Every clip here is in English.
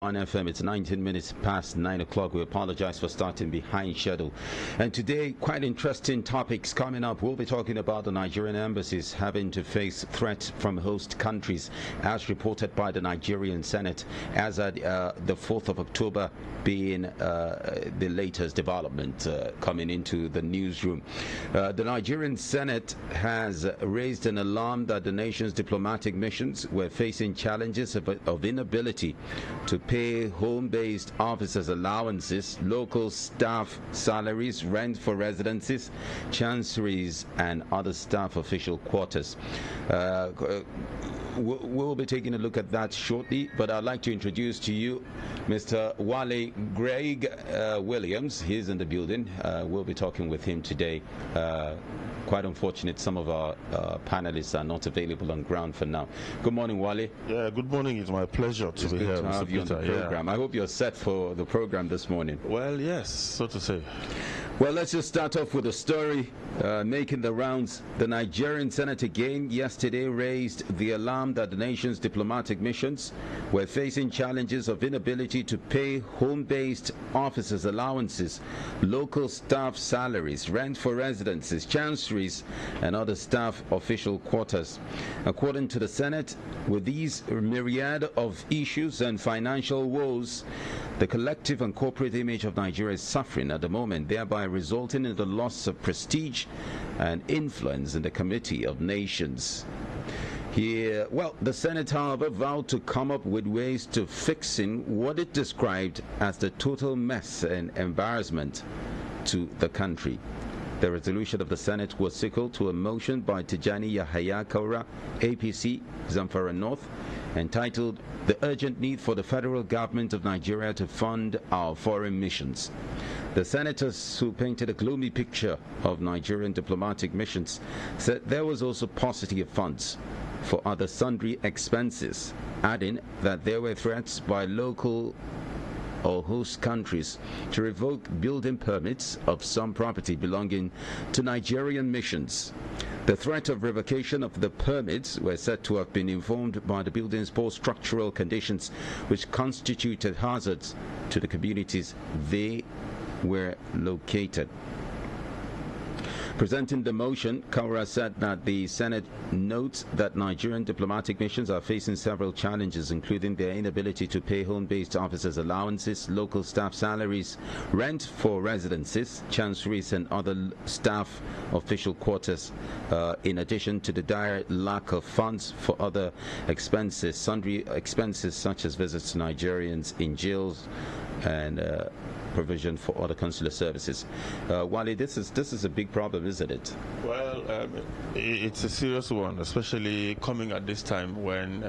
On FM, it's 19 minutes past 9 o'clock. We apologize for starting behind schedule. And today, quite interesting topics coming up. We'll be talking about the Nigerian embassies having to face threats from host countries, as reported by the Nigerian Senate, as at the 4th of October being the latest development coming into the newsroom. The Nigerian Senate has raised an alarm that the nation's diplomatic missions were facing challenges of inability to pay home-based officers allowances, local staff salaries, rent for residences, chanceries, and other staff official quarters. We'll be taking a look at that shortly, but I'd like to introduce to you Mr. Wale Greg Williams. He's in the building. We'll be talking with him today. Quite unfortunate some of our panelists are not available on ground for now. Good morning, Wale. Yeah, good morning. It's my pleasure to be here. To have you on the program. Yeah. I hope you're set for the program this morning. Well, yes, so to say. Well, let's just start off with a story making the rounds. The Nigerian Senate again yesterday raised the alarm that the nation's diplomatic missions were facing challenges of inability to pay home-based officers allowances, local staff salaries, rent for residences, chanceries, and other staff official quarters. According to the Senate, with these myriad of issues and financial woes, the collective and corporate image of Nigeria is suffering at the moment, thereby resulting in the loss of prestige and influence in the Committee of Nations. The Senate, however, vowed to come up with ways to fixing what it described as the total mess and embarrassment to the country. The resolution of the Senate was sequel to a motion by Tijani Yahaya Kaura, APC, Zamfara North, entitled "The Urgent Need for the Federal Government of Nigeria to Fund Our Foreign Missions." The senators, who painted a gloomy picture of Nigerian diplomatic missions, said there was also paucity of funds for other sundry expenses, adding that there were threats by local or host countries to revoke building permits of some property belonging to Nigerian missions. The threat of revocation of the permits were said to have been informed by the building's poor structural conditions, which constituted hazards to the communities they were located. Presenting the motion, Kaura said that the Senate notes that Nigerian diplomatic missions are facing several challenges, including their inability to pay home-based officers allowances, local staff salaries, rent for residences, chanceries, and other staff official quarters, in addition to the dire lack of funds for other expenses, sundry expenses such as visits to Nigerians in jails and provision for other consular services. Wale, this is a big problem, isn't it? Well, it's a serious one, especially coming at this time when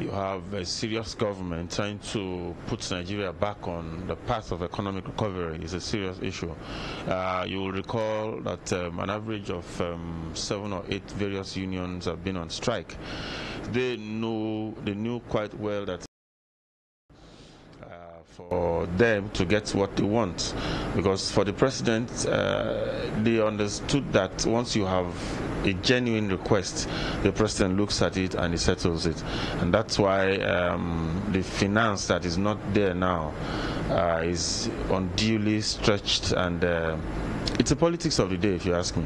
you have a serious government trying to put Nigeria back on the path of economic recovery. Is a serious issue. You will recall that an average of 7 or 8 various unions have been on strike. They knew quite well that for them to get what they want, because for the president, they understood that once you have a genuine request, the president looks at it and he settles it, and that's why the finance that is not there now is unduly stretched, and it's a politics of the day, if you ask me.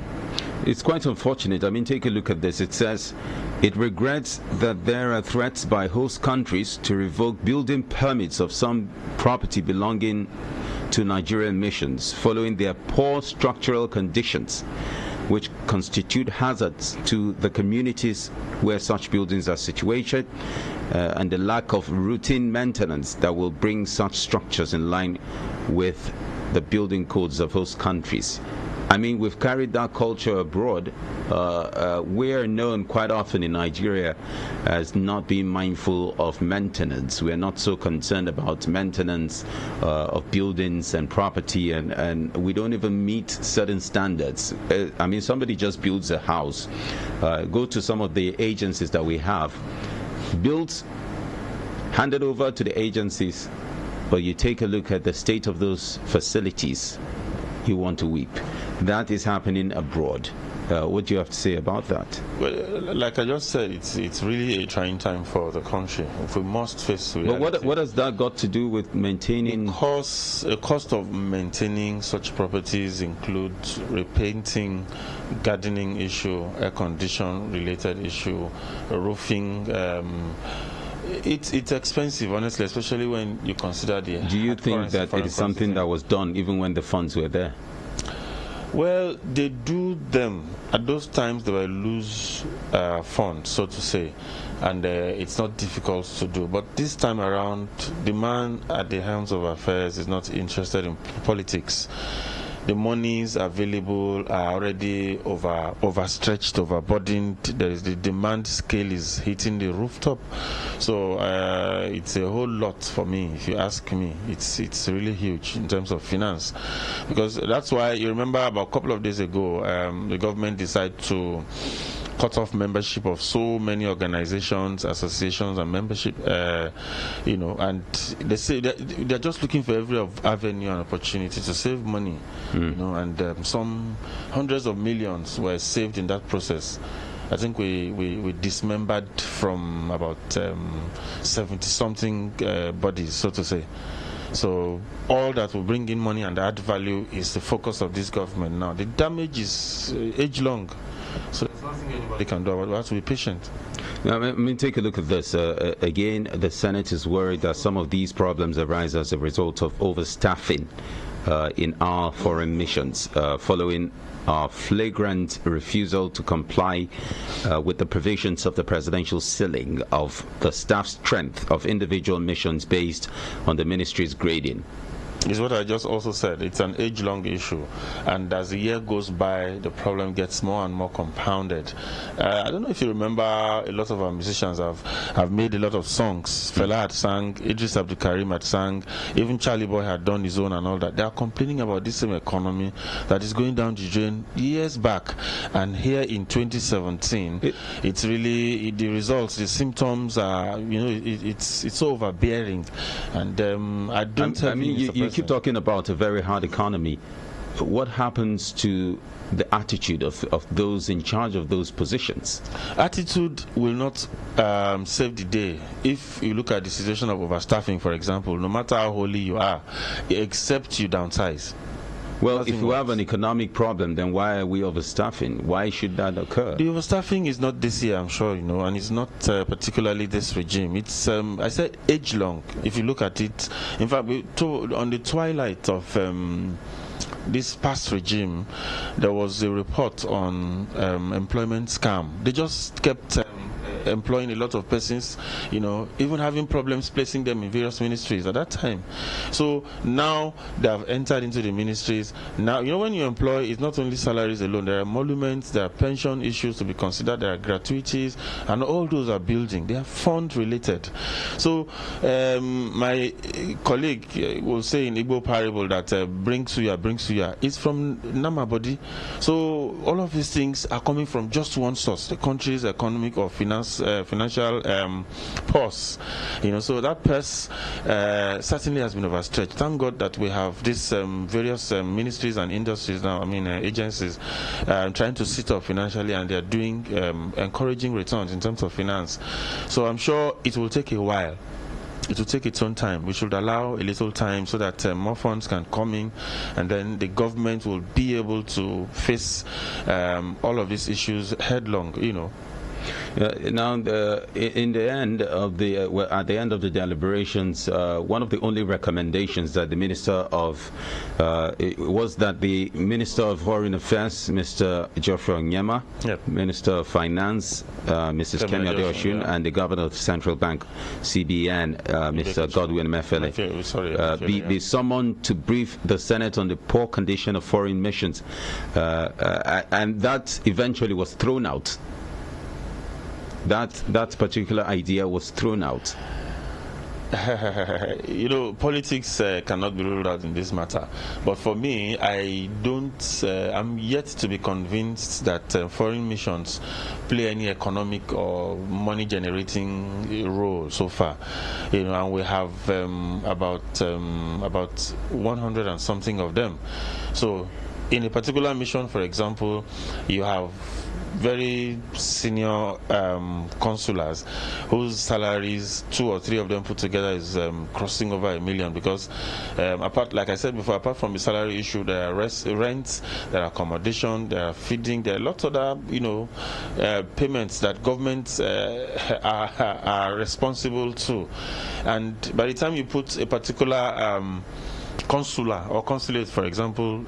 It's quite unfortunate. I mean, take a look at this. It says it regrets that there are threats by host countries to revoke building permits of some property belonging to Nigerian missions following their poor structural conditions, which constitute hazards to the communities where such buildings are situated, and the lack of routine maintenance that will bring such structures in line with the building codes of host countries. I mean, we've carried that culture abroad. We're known quite often in Nigeria as not being mindful of maintenance. We're not so concerned about maintenance of buildings and property, and we don't even meet certain standards. I mean, somebody just builds a house. Go to some of the agencies that we have. Built, handed over to the agencies, but you take a look at the state of those facilities, you want to weep. That is happening abroad. What do you have to say about that? Well, like I just said, it's really a trying time for the country. If we must face reality. But what has that got to do with maintaining? The cost of maintaining such properties include repainting, gardening issue, air condition related issue, roofing. It's expensive, honestly, especially when you consider the. Do you think that it is something that was done even when the funds were there? Well, they do them. At those times, they were loose funds, so to say, and it's not difficult to do. But this time around, the man at the helms of affairs is not interested in politics. The monies available are already overstretched, overburdened. The demand scale is hitting the rooftop. So it's a whole lot for me, if you ask me. It's really huge in terms of finance. Because that's why, you remember about a couple of days ago, the government decided to cut off membership of so many organizations, associations, and membership, and they say they're just looking for every avenue and opportunity to save money, and some hundreds of millions were saved in that process. I think we dismembered from about 70-something bodies, so to say. So all that will bring in money and add value is the focus of this government now. The damage is age-long. So there's nothing anybody can do. We have to be patient. Now, I mean, take a look at this. Again, the Senate is worried that some of these problems arise as a result of overstaffing in our foreign missions, following our flagrant refusal to comply with the provisions of the presidential ceiling of the staff strength of individual missions based on the ministry's grading. Is what I just also said. It's an age-long issue, and as the year goes by, the problem gets more and more compounded. I don't know if you remember, a lot of our musicians have made a lot of songs. Fela had sang, Idris Abdul Karim had sang, even Charlie Boy had done his own and all that. They are complaining about this same economy that is going down the drain years back, and here in 2017, it's really the results, the symptoms are, it's so overbearing, and I don't. You keep talking about a very hard economy. What happens to the attitude of those in charge of those positions? Attitude will not save the day. If you look at the situation of overstaffing, for example, no matter how holy you are, except you downsize. Well, if you have an economic problem, then why are we overstaffing? Why should that occur? The overstaffing is not this year, I'm sure, and it's not particularly this regime. It's, I said, age-long. If you look at it, in fact, on the twilight of this past regime, there was a report on employment scam. They just kept employing a lot of persons, even having problems placing them in various ministries at that time. So now they have entered into the ministries. Now, when you employ, it's not only salaries alone. There are emoluments, there are pension issues to be considered, there are gratuities, and all those are building. They are fund related. So my colleague will say in Igbo parable that bring suya. It's from Namabodi. So all of these things are coming from just one source, the country's economic or financial purse. So that purse certainly has been overstretched. Thank God that we have these various ministries and industries now, agencies trying to sit up financially, and they're doing encouraging returns in terms of finance. So I'm sure it will take a while. It will take its own time. We should allow a little time so that more funds can come in, and then the government will be able to face all of these issues headlong, Now, in the end of at the end of the deliberations, one of the only recommendations that the Minister of was that the Minister of Foreign Affairs, Mr. Geoffrey Onyema, Minister of Finance, Mrs. Kenya Deoshun, and the Governor of the Central Bank, CBN, Mr. Godwin Mefele, be summoned to brief the Senate on the poor condition of foreign missions, and that eventually was thrown out. That particular idea was thrown out. Politics cannot be ruled out in this matter. But for me, I'm yet to be convinced that foreign missions play any economic or money-generating role so far. And we have about 100 and something of them. So in a particular mission, for example, you have very senior consulars whose salaries, 2 or 3 of them put together, is crossing over $1 million, because apart, like I said before, apart from the salary issue, there are rents, there are accommodation, there are feeding, there are lots of other, payments that governments are responsible to. And by the time you put a particular consular or consulate, for example,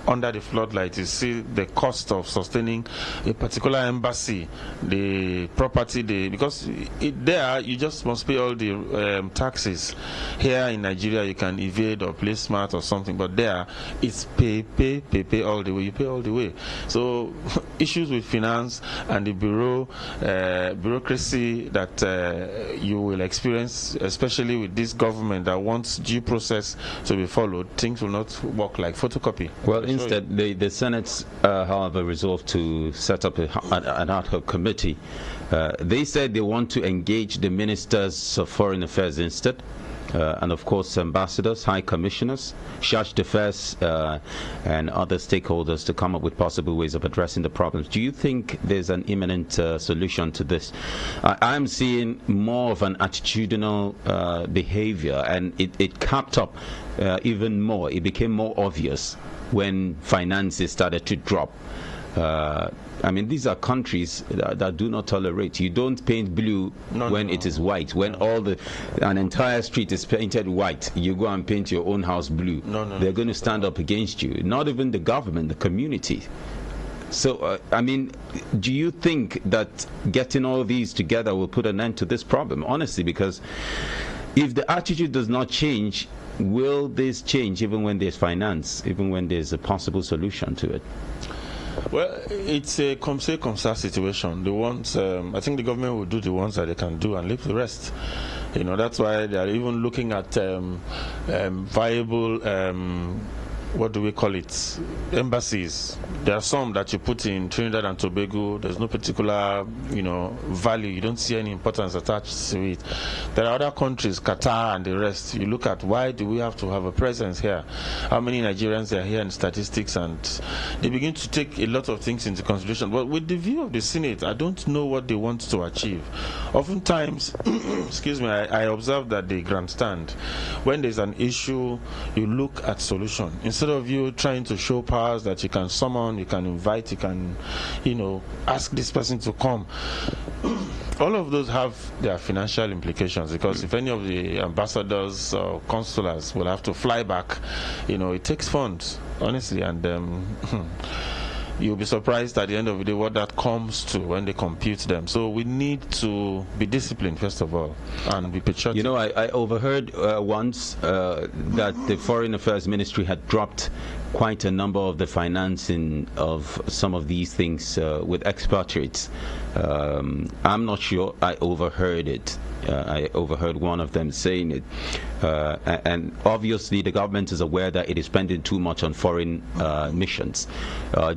under the floodlight, you see the cost of sustaining a particular embassy, the property, because there you just must pay all the taxes. Here in Nigeria, you can evade or play smart or something, but there it's pay all the way. You pay all the way. So issues with finance and the bureaucracy that you will experience, especially with this government that wants due process to be followed, things will not work like photocopy. Well, instead, the Senate, however, resolved to set up an ad hoc committee. They said they want to engage the ministers of foreign affairs instead, and of course ambassadors, high commissioners, charge d'affaires, and other stakeholders to come up with possible ways of addressing the problems. Do you think there's an imminent solution to this? I'm seeing more of an attitudinal behavior, and it capped up even more. It became more obvious when finances started to drop. I mean, these are countries that do not tolerate. You don't paint blue when it is white. When an entire street is painted white, you go and paint your own house blue. They're going to stand up against you. Not even the government, the community. So, I mean, do you think that getting all these together will put an end to this problem? Honestly, because if the attitude does not change, will this change even when there's finance, even when there's a possible solution to it? Well, it's a comme situation. The ones, I think the government will do the ones that they can do and leave the rest. That's why they are even looking at viable, what do we call it, embassies. There are some that you put in Trinidad and Tobago. There's no particular, value. You don't see any importance attached to it. There are other countries, Qatar and the rest. You look at, why do we have to have a presence here? How many Nigerians are here in statistics? And they begin to take a lot of things into consideration. But with the view of the Senate, I don't know what they want to achieve. Oftentimes, excuse me, I observe that they grandstand. When there's an issue, you look at solution. Instead of you trying to show powers that you can summon, you can invite, you can, ask this person to come. All of those have their financial implications, because if any of the ambassadors or consulars will have to fly back, it takes funds, honestly, and you'll be surprised at the end of the day what that comes to when they compute them. So we need to be disciplined, first of all, and be patriotic. I overheard once that the Foreign Affairs Ministry had dropped quite a number of the financing of some of these things with expatriates. I'm not sure I overheard it. I overheard one of them saying it. And obviously the government is aware that it is spending too much on foreign missions.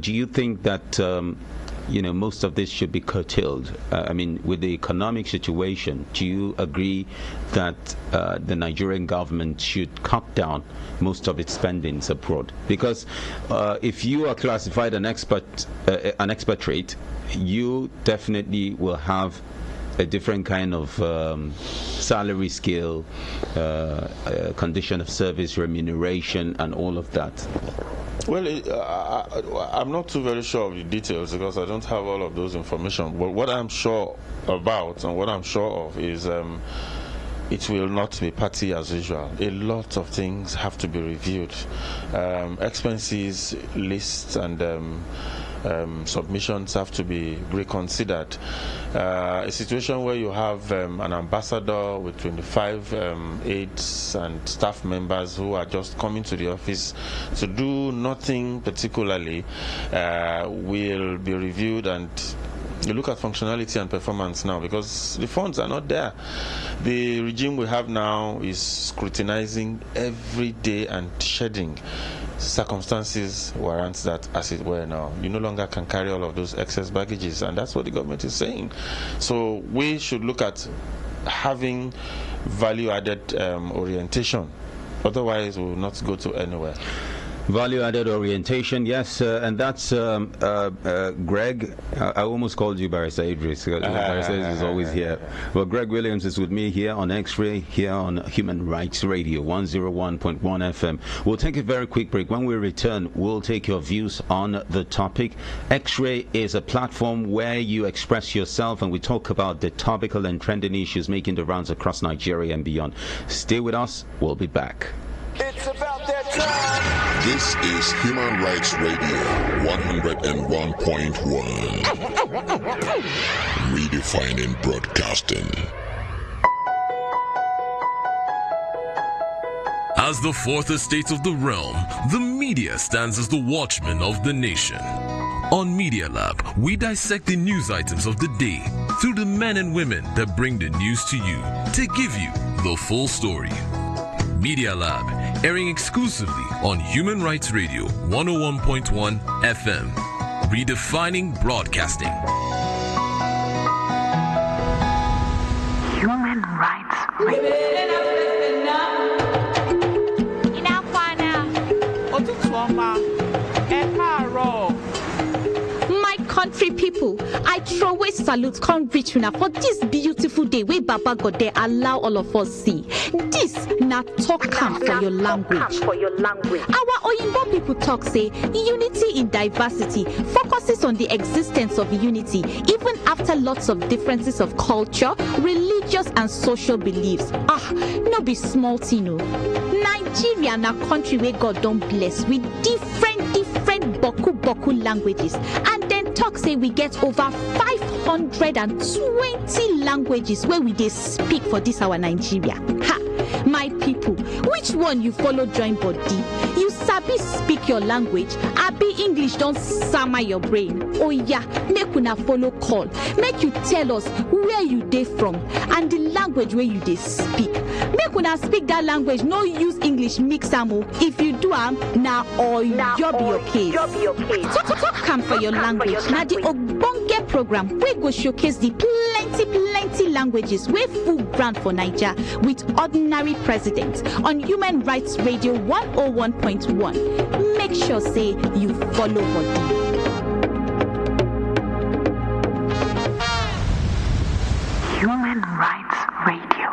Do you think that most of this should be curtailed? I mean, with the economic situation, do you agree that the Nigerian government should cut down most of its spendings abroad? Because if you are classified an expatriate, you definitely will have a different kind of salary scale, condition of service, remuneration, and all of that. Well, I'm not too very sure of the details, because I don't have all of those information. But what I'm sure about and what I'm sure of is it will not be party as usual. A lot of things have to be reviewed. Expenses lists and submissions have to be reconsidered. A situation where you have an ambassador with 25 aides and staff members who are just coming to the office to do nothing particularly will be reviewed, and you look at functionality and performance now, because the funds are not there. The regime we have now is scrutinizing every day and shedding. Circumstances warrant that, as it were. Now you no longer can carry all of those excess baggages, and that's what the government is saying. So we should look at having value-added orientation. Otherwise, we will not go to anywhere. Value-added orientation, yes, and that's Greg. I almost called you Barrister Idris. Barrister Idris is always here. But Greg Williams is with me here on X-Ray, here on Human Rights Radio, 101.1 FM. We'll take a very quick break. When we return, we'll take your views on the topic. X-Ray is a platform where you express yourself, and we talk about the topical and trending issues making the rounds across Nigeria and beyond. Stay with us. We'll be back. It's about that time. This is Human Rights Radio 101.1. Redefining broadcasting. As the fourth estate of the realm, the media stands as the watchman of the nation. On Media Lab, we dissect the news items of the day through the men and women that bring the news to you to give you the full story. Media Lab, airing exclusively on Human Rights Radio 101.1 FM, redefining broadcasting. Human Rights Radio. Country people, I throw salute come reach una for this beautiful day where Baba God there allow all of us see. This na talk camp for your language. Our Oyinbo people talk say unity in diversity focuses on the existence of unity even after lots of differences of culture, religious and social beliefs. No be small thing no. Nigeria na country where God don't bless with different boku languages, and then talk say we get over 520 languages where we dey speak for this our Nigeria. My people, which one you follow join body? You sabi speak your language, abi English don't sama your brain. Oh yeah, make una follow call. Make you tell us where you dey from and the language where you dey speak. Make una speak that language, no use English mix am. If you do am, na or job your case. Talk come for your language. Na the ogbonge program we go showcase the plenty languages wey full ground for Naija with ordinary president on Human Rights Radio 101.1. Make sure say you follow body. Human Rights Radio.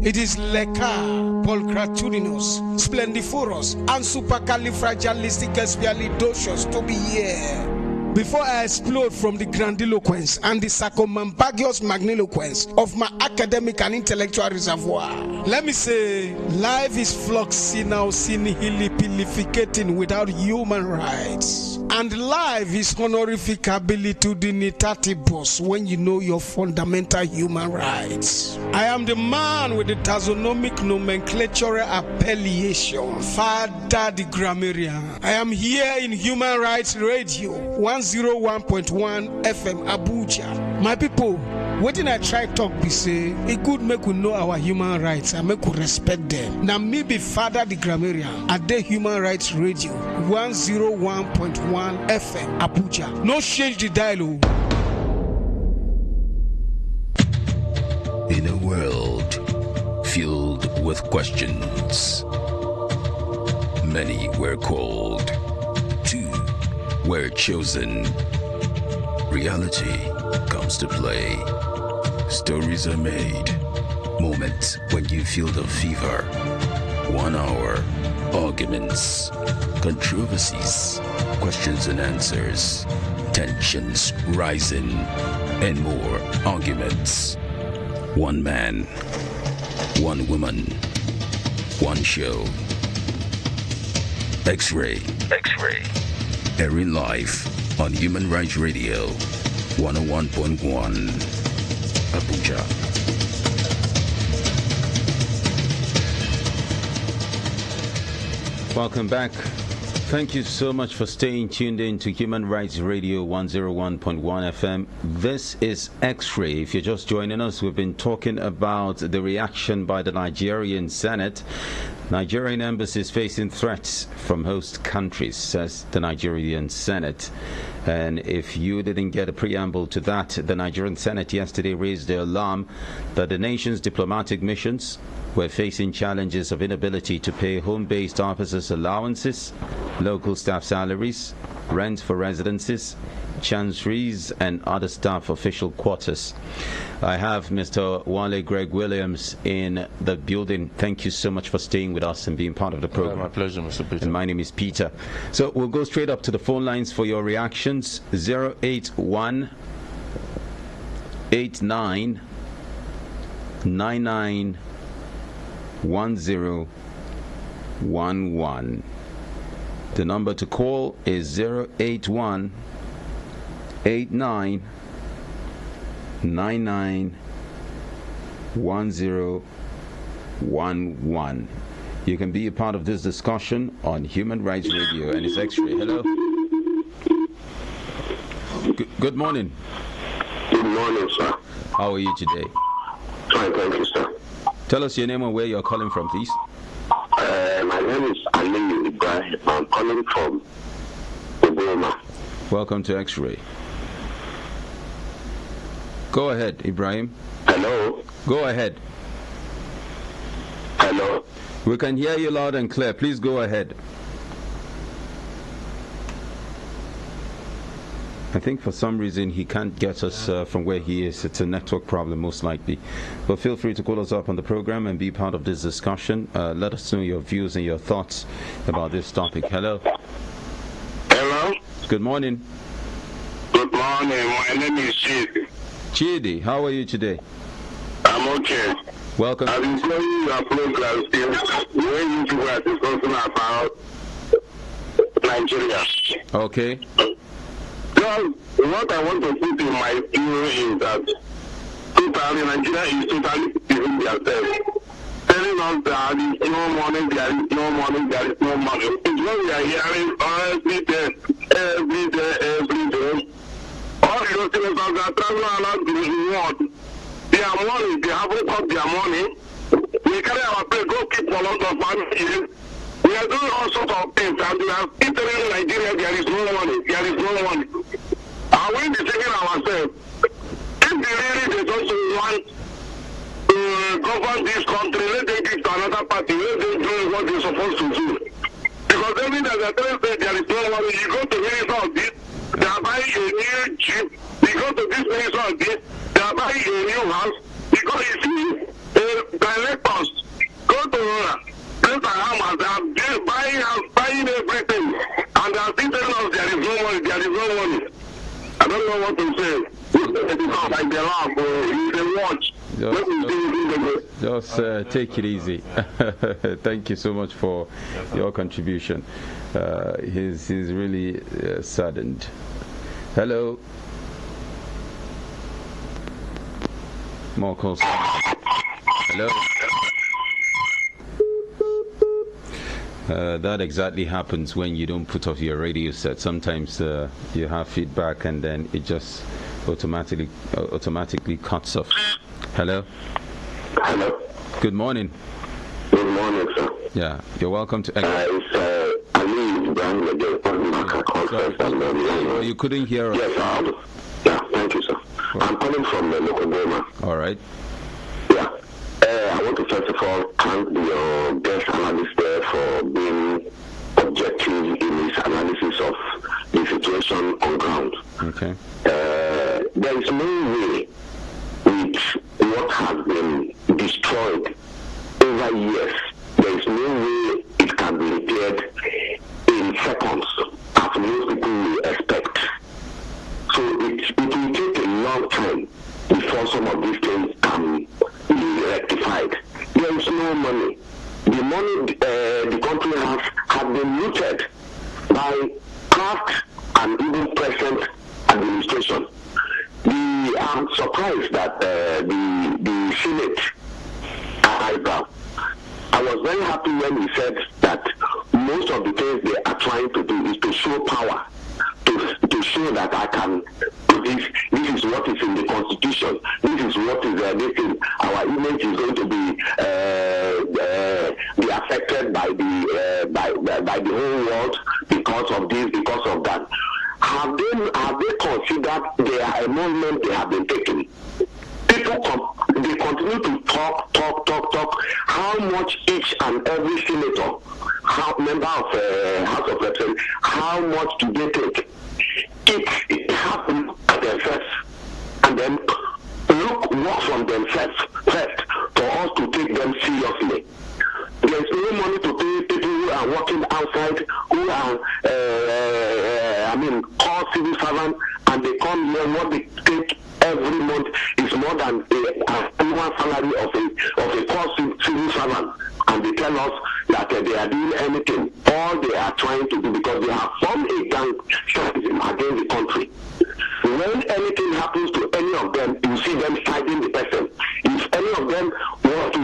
It is Leka, Polcraturinus, Splendiforous, and Supercalifragilisticexpialidocious to be here. Before I explode from the grandiloquence and the circumambiguous magniloquence of my academic and intellectual reservoir, let me say, life is fluxinausinihilipilificating without human rights. And life is honorificabilitudinitatis when you know your fundamental human rights. I am the man with the taxonomic nomenclature appellation, Father the Grammarian. I am here in Human Rights Radio 101.1 FM Abuja. My people, wetin I try talk be say, it good make we know our human rights and make we respect them. Now me be Father the Grammarian at the Human Rights Radio 101.1 FM Abuja. No change the dialogue. In a world filled with questions, many were called, two were chosen. Reality comes to play. Stories are made. Moments when you feel the fever. 1 hour. Arguments. Controversies. Questions and answers. Tensions rising. And more arguments. One man. One woman. One show. X-Ray. Airing live on Human Rights Radio 101.1 Abuja. Welcome back. Thank you so much for staying tuned in to Human Rights Radio 101.1 FM. This is X-Ray. If you're just joining us, we've been talking about the reaction by the Nigerian Senate. Nigerian embassies facing threats from host countries, says the Nigerian Senate. And if you didn't get a preamble to that, the Nigerian Senate yesterday raised the alarm that the nation's diplomatic missions We're facing challenges of inability to pay home-based officers allowances, local staff salaries, rent for residences, chanceries, and other staff official quarters. I have Mr. Wale Greg Williams in the building. Thank you so much for staying with us and being part of the program. My pleasure, Mr. Peter. And my name is Peter. So we'll go straight up to the phone lines for your reactions. 081 89 99 1011. The number to call is 081 89 99 1011. You can be a part of this discussion on Human Rights Radio and it's X-Ray. Hello. Good morning. Good morning, sir. How are you today? Fine, thank you, sir. Tell us your name and where you're calling from, please. My name is Ali Ibrahim. I'm calling from Obama. Welcome to X-Ray. Go ahead, Ibrahim. Hello? Go ahead. Hello? We can hear you loud and clear. Please go ahead. I think for some reason he can't get us from where he is. It's a network problem, most likely. But feel free to call us up on the program and be part of this discussion. Let us know your views and your thoughts about this topic. Hello. Hello? Good morning. Good morning. My name is Chidi. Chidi, how are you today? I'm okay. Welcome. I've been following your program since when you two were discussing about Nigeria. Okay. Well, what I want to put in my view is that totally Nigeria is totally giving themselves. Telling us that there is no money, there is no money, there is no money. It's what we are hearing every day. All the Europeans are traveling around the world. Their money, they haven't got their money. We carry our pay, go keep for a lot of money. We are doing all sorts of things, and we are still telling Nigeria there is no money, there is no money. And we deceiving ourselves. If they just want to govern this country, let them give to another party, let them do what they're supposed to do. Because every day they tell you there is no money, you go to minister of this, they are buying a new jeep. You go to this minister of this, they are buying a new house. Because you see, directors go to Prince Hamas, they are buying everything, and they are still telling us there is no money, there is no money. I don't know what to say. It's not like they laugh or they watch. Just take it easy. Thank you so much for your contribution. He's really saddened. Hello. More calls. Hello. That exactly happens when you don't put off your radio set. Sometimes you have feedback and then it just automatically cuts off. Hello. Hello. Good morning. Good morning, sir. Yeah, you're welcome to. It's Ali Ibrahim again. You couldn't hear us. Yes, yeah, thank you, sir. I'm calling from Obama. All right. Yeah. I want to first of all thank the guest analyst there for being objective in his analysis of the situation on ground. Okay. There is no way with what has been destroyed over years, there is no way it can be repaired in seconds, as most people will expect. So it will take a long time before some of these things can be rectified. There is no money. The money the country has been looted by past and even present administration. I'm surprised that the Senate eyebrow. I was very happy when he said that most of the things they are trying to do is to show power, to show that I can do this. This is what is in the Constitution. This is what is this thing. Our image is going to be affected by the whole world because of this, because of that. Have they considered their involvement they have been taking? People they continue to talk, how much each and every senator, member of House of Representatives, how much do they take? It happens at themselves, and then work from themselves first for us to take them seriously. There's no money to pay people who are working outside, who are, called civil servants, and they come here. What they take every month is more than an annual salary of a called civil servant, and they tell us that they are doing anything. All they are trying to do, because they have formed a gang against the country. When anything happens to any of them, you see them fighting the person. If any of them want to,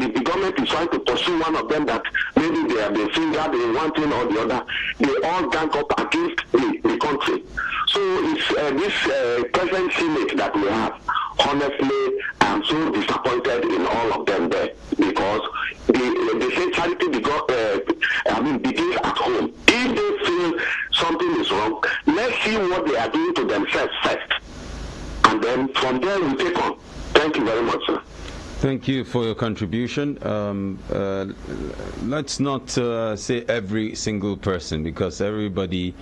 if the government is trying to pursue one of them that maybe they have been fingered in one thing or the other, they all gang up against the country. So it's this present Senate that we have. Honestly, I'm so disappointed in all of them there, because they say charity begins at home. If they feel something is wrong, let's see what they are doing to themselves first, and then from there we take on. Thank you very much, sir. Thank you for your contribution. Let's not say every single person, because everybody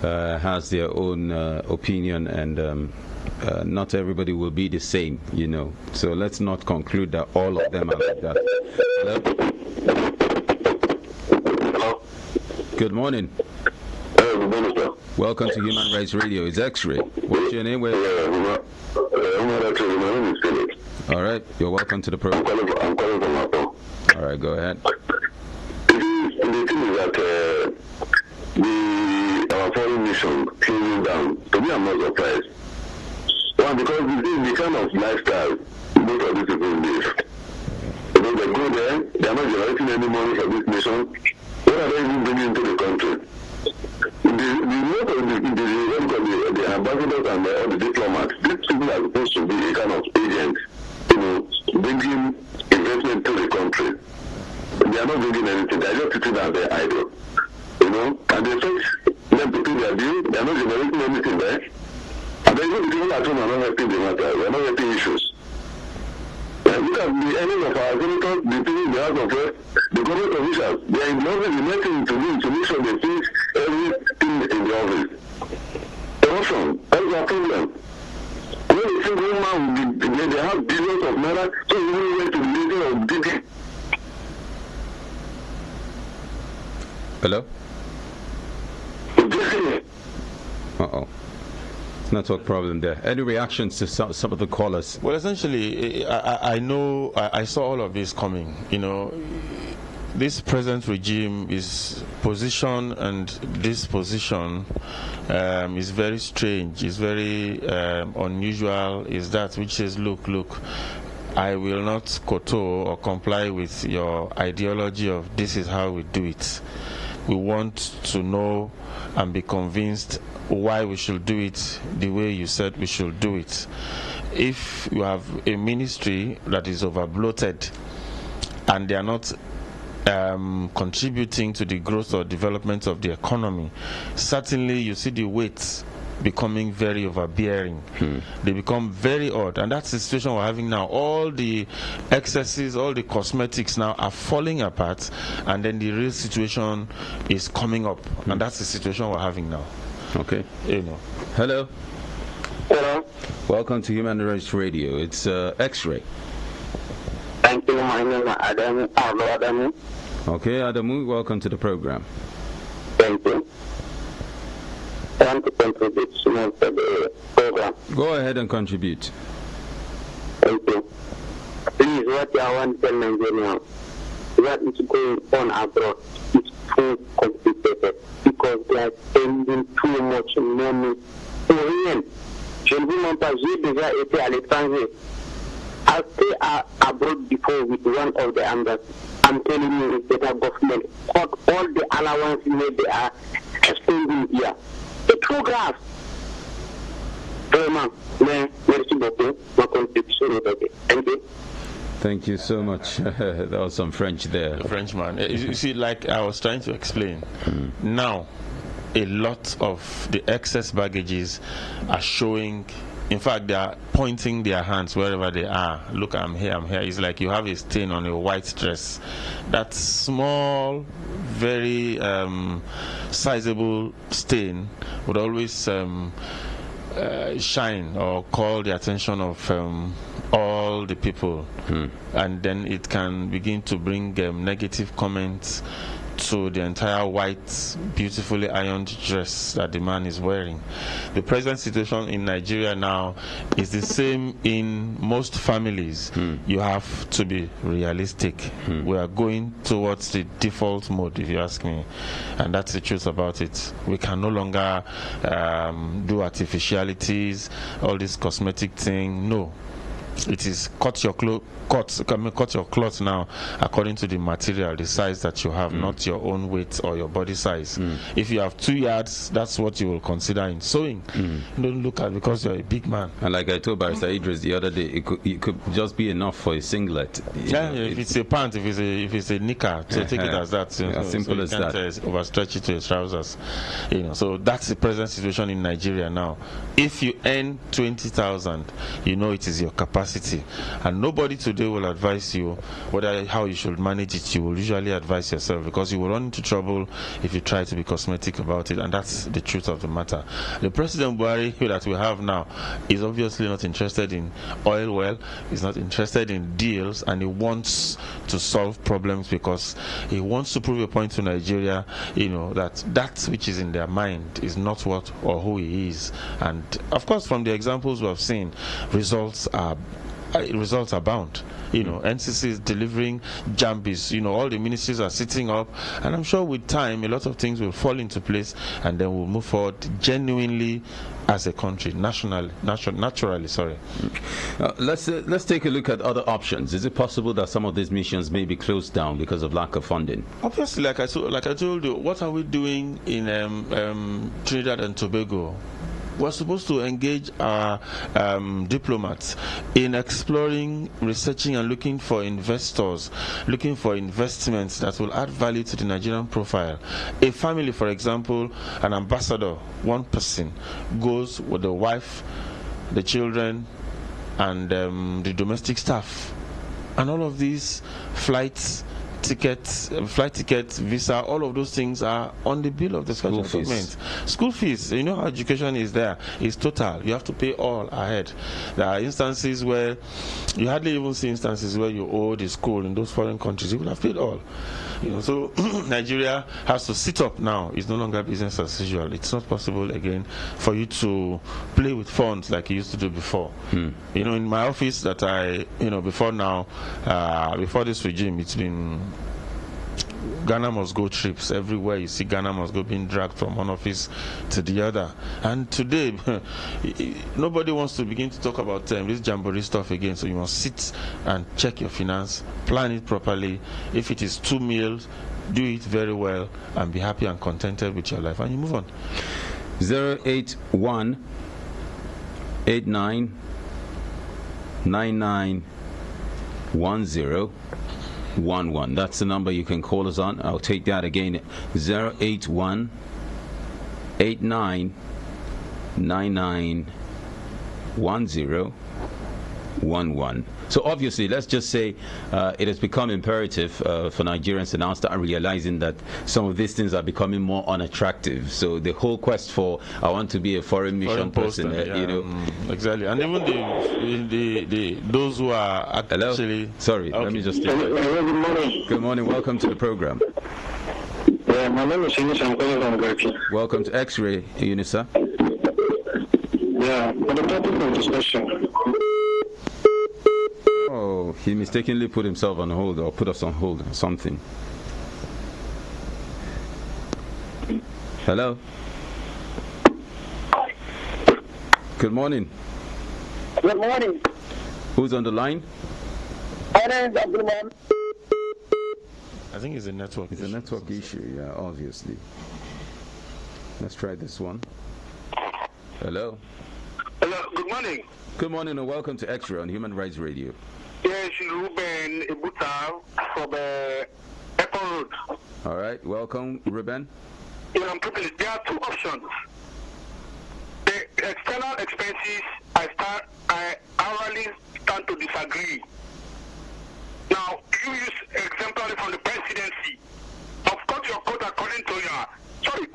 has their own opinion, and not everybody will be the same, you know. So let's not conclude that all of them are like that. Hello? Good morning. Good morning, sir. Welcome to Human Rights Radio. It's X-Ray. What's your name? All right. You're welcome to the program. I'm calling from Apple. All right. Go ahead. The thing is that our foreign mission closing down. To me, I'm not surprised. One, because this is the kind of lifestyle most of these people live. You know, they go there, they are not generating any money for this nation. What are they even bringing into the country? The ambassadors and all the diplomats, these people are supposed to be a kind of agent, you know, bringing investment to the country. They are not bringing anything, they are just sitting there, they're idle. You know, and they expect them to pay their bill, they are not generating anything there. And then even the people at home are not helping the matter, they are not helping issues. Look at the ending of our senators, the people in the House of Reps, the government officials, they are involving the nothing to do to make sure they fix everything in the office. Corruption, that's our problem. When a single man, they have billions of naira, so we really went to the meeting of DP. Hello? Uh-oh. Network problem there. Any reactions to some of the callers? Well, essentially, I know, I saw all of this coming. You know, this present regime is position, and this position is very strange, is very unusual, is that which says, look, I will not kowtow or comply with your ideology of this is how we do it. We want to know and be convinced why we should do it the way you said we should do it. If you have a ministry that is over bloated and they are not contributing to the growth or development of the economy, certainly you see the weight becoming very overbearing. They become very odd, and that's the situation we're having now. All the excesses, all the cosmetics now are falling apart, and then the real situation is coming up, and that's the situation we're having now. Okay. You know. Hello. Hello. Welcome to Human Rights Radio. It's X-Ray. Thank you. My name is Adamu. Okay, Adamu, welcome to the program. Thank you. I want to contribute small to the program. Go ahead and contribute. Thank you. Please, what I want to tell Nigerians, what is going on abroad is too complicated, because they are spending too much money pour rien. Je ne vous mens pas, j'ai déjà été à l'étranger. I stayed abroad before with one of the ambassadors. I'm telling you, the federal government cut all the allowance they are spending here. It's too grave. Vraiment, merci beaucoup. Ma contribution est OK. Thank you. Thank you so much. That was some French there. The Frenchman. You see, like I was trying to explain, now a lot of the excess baggages are showing In fact, they are pointing their hands wherever they are. Look, I'm here, I'm here. It's like you have a stain on your white dress. That small, very sizable stain would always shine or call the attention of all the people, and then it can begin to bring negative comments to the entire white, beautifully ironed dress that the man is wearing. The present situation in Nigeria now is the same in most families. You have to be realistic. We are going towards the default mode, if you ask me, and that's the truth about it. We can no longer do artificialities, all this cosmetic thing. No. It is cut your cloth now according to the material, the size that you have, not your own weight or your body size. If you have 2 yards, that's what you will consider in sewing. Don't look at because you're a big man. And like I told Barrister Idris the other day, it could just be enough for a singlet. If it's a pant, if it's a knicker, so take it as that. As simple as that. Overstretch it to your trousers. So that's the present situation in Nigeria now. If you earn 20,000, you know it is your capacity, and nobody today will advise you how you should manage it. You will usually advise yourself, because you will run into trouble if you try to be cosmetic about it, and that's the truth of the matter. The President Buhari that we have now is obviously not interested in oil well, he's not interested in deals, and he wants to solve problems because he wants to prove a point to Nigeria, that which is in their mind is not what or who he is. And of course, from the examples we have seen, results abound. NCC is delivering jambis. All the ministries are sitting up, and I'm sure with time a lot of things will fall into place, and then we'll move forward genuinely as a country, naturally. Sorry. Let's take a look at other options. Is it possible that some of these missions may be closed down because of lack of funding? Obviously, like I told you, what are we doing in Trinidad and Tobago? We're supposed to engage our diplomats in exploring, researching, and looking for investors, looking for investments that will add value to the Nigerian profile. A family, for example, an ambassador, one person, goes with the wife, the children, and the domestic staff. And all of these flight tickets, visa, all of those things are on the bill of the schedule of government. School fees, how education is there, is total. You have to pay all ahead. There are instances where you hardly even see instances where you owe the school in those foreign countries. You will have paid all. So Nigeria has to sit up now. It's no longer business as usual. It's not possible again for you to play with funds like you used to do before. In my office that before this regime, it's been Ghana must go trips. Everywhere you see Ghana must go being dragged from one office to the other. And today, nobody wants to begin to talk about this jamboree stuff again. So you must sit and check your finance, plan it properly. If it is 2 meals, do it very well, and be happy and contented with your life, and you move on. 081 89 99 1011. That's the number you can call us on. I'll take that again. 081 89 99 1011. So obviously, let's just say it has become imperative for Nigerians to now start realizing that some of these things are becoming more unattractive. So the whole quest for I want to be a foreign mission person, exactly. And even those who are actually. Hello? Sorry, okay. Let me just. Good morning. Welcome to the program. Yeah, my name is Eunice. I'm calling from Garki. Welcome to X-Ray, Eunice. Yeah, for the topic of discussion. Oh, he mistakenly put himself on hold or put us on hold or something. Hello? Good morning. Good morning. Who's on the line? My name is Abdulman. I think it's a network issue. It's a network issue, yeah, obviously. Let's try this one. Hello? Hello, good morning. Good morning and welcome to X-Ray on Human Rights Radio. Yes, Ruben Ibuta from Airport Road. All right, welcome, Ruben. Yeah, I'm privileged. There are two options. external expenses, I hourly stand to disagree. Now, you use exemplary from the presidency. Of course, your code according to your... Sorry,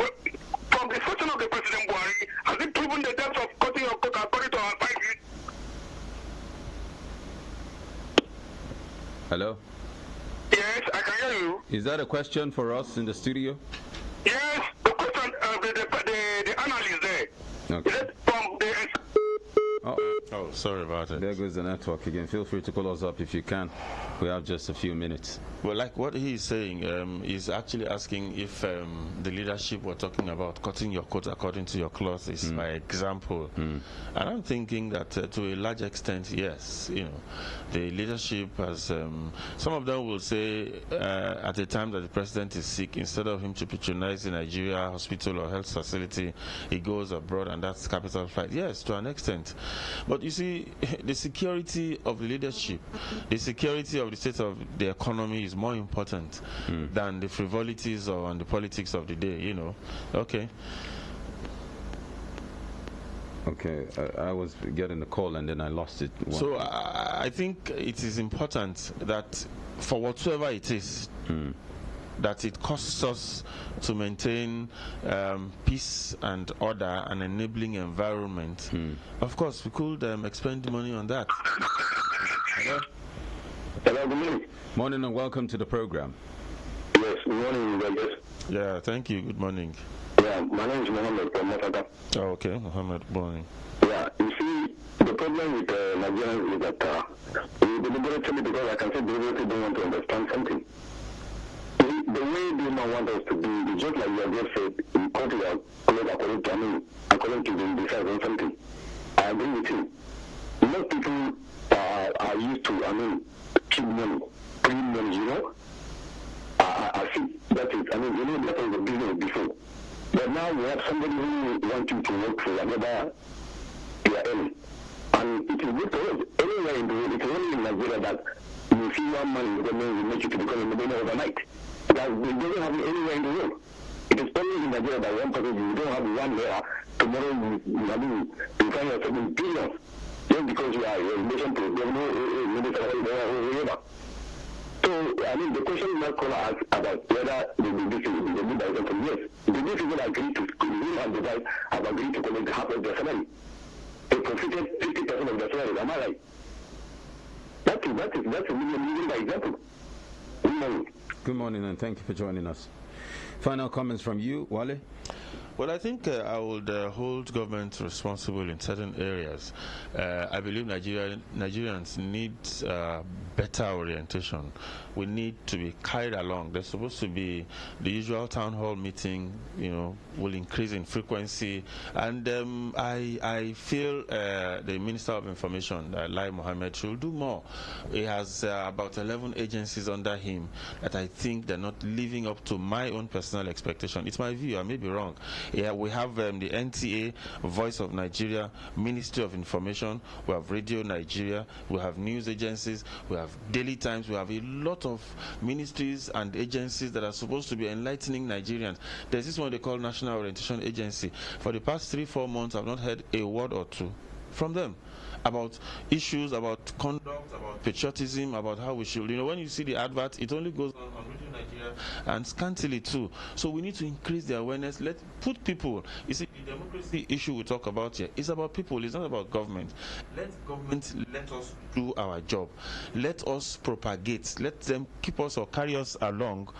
from the session of the President Buhari, has it proven the depth of cutting your code according to our 5 years? Hello? Yes, I can hear you. Is that a question for us in the studio? Yes, the question, the analyst there. Okay. Is it from the... Oh, sorry about it. There goes the network again. Feel free to call us up if you can. We have just a few minutes. Well, like what he's saying, is actually asking if the leadership were talking about cutting your coat according to your cloth is by example. And I'm thinking that to a large extent, yes, the leadership has, some of them will say at the time that the president is sick, instead of him to patronize the Nigeria hospital or health facility, he goes abroad and that's capital flight. Yes, to an extent. But you see, the security of the leadership, the security of the state of the economy is more important than the frivolities and the politics of the day, Okay. Okay, I was getting the call and then I lost it. So I think it is important that for whatsoever it is, that it costs us to maintain peace and order and enabling environment. Of course, we could expend money on that. Hello? Hello, good morning. Morning and welcome to the program. Yes, good morning, Vegas. Yeah, thank you. Good morning. Yeah, my name is Mohammed from Mafaka. Oh, okay, Mohammed, good morning. Yeah, you see, the problem with Nigerians is that we deliberately, because I can say deliberately don't want to understand something. The way they don't want us to be, just like you have just said, we cut it out according to the design or something. I agree with you. Most people are used to, cheap money, clean money, I think that is, that was the business before. But now we have somebody who wants you to work for whatever you are earning. And it is good for us. Anywhere in the world, it's only in Nigeria that you see one man in the government will make you to become a millionaire overnight. Because it doesn't happen anywhere in the world. It is only in Nigeria that one person, you don't have one there, tomorrow you find yourself in billions. Just because you are in relation to the government, whatever. So, the question is not called ask about whether the DDC will be by example. Yes, the DDC will agree to, will and the guys have agreed to collect half of their salary. They profited 50% of their salary. Am I right? That's a million by example. Good morning. Good morning and thank you for joining us. Final comments from you, Wale? Well, I think I would hold government responsible in certain areas. I believe Nigerians need better orientation. We need to be carried along. There's supposed to be the usual town hall meeting, will increase in frequency. And I feel the Minister of Information, Lai Mohammed, should do more. He has about 11 agencies under him that I think they're not living up to my own personal expectation. It's my view, I may be wrong. Yeah, we have the NTA, Voice of Nigeria, Ministry of Information, we have Radio Nigeria, we have news agencies, we have Daily Times, we have a lot of ministries and agencies that are supposed to be enlightening Nigerians. There's this one they call National Orientation Agency. For the past 3-4 months, I've not heard a word or two from them about issues, about conduct, about patriotism, about how we should. When you see the advert, it only goes on Radio Nigeria and scantily too. So we need to increase the awareness. Let put people. You see, the democracy issue we talk about here is about people. It's not about government. Let government let us do our job. Let us propagate. Let them keep us or carry us along.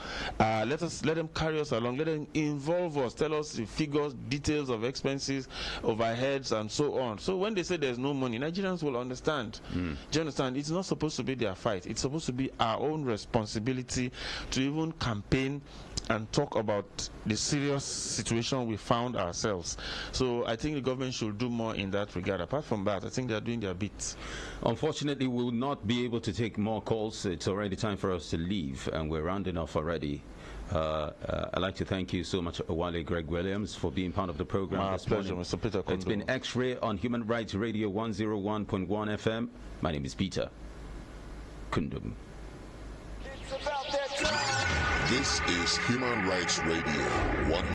Let them carry us along. Let them involve us. Tell us the figures, details of expenses, overheads, and so on. So when they say there's no money, Nigerians will understand. Do you understand? It's not supposed to be their fight. It's supposed to be our own responsibility to even campaign and talk about the serious situation we found ourselves. So I think the government should do more in that regard. Apart from that, I think they're doing their bit. Unfortunately, we will not be able to take more calls. It's already time for us to leave, and we're rounding off already. I'd like to thank you so much, Wale Greg Williams, for being part of the program. My pleasure, Mr. Peter Kondo. It's been X-Ray on Human Rights Radio 101.1 FM. My name is Peter Kundum. This is Human Rights Radio 101.1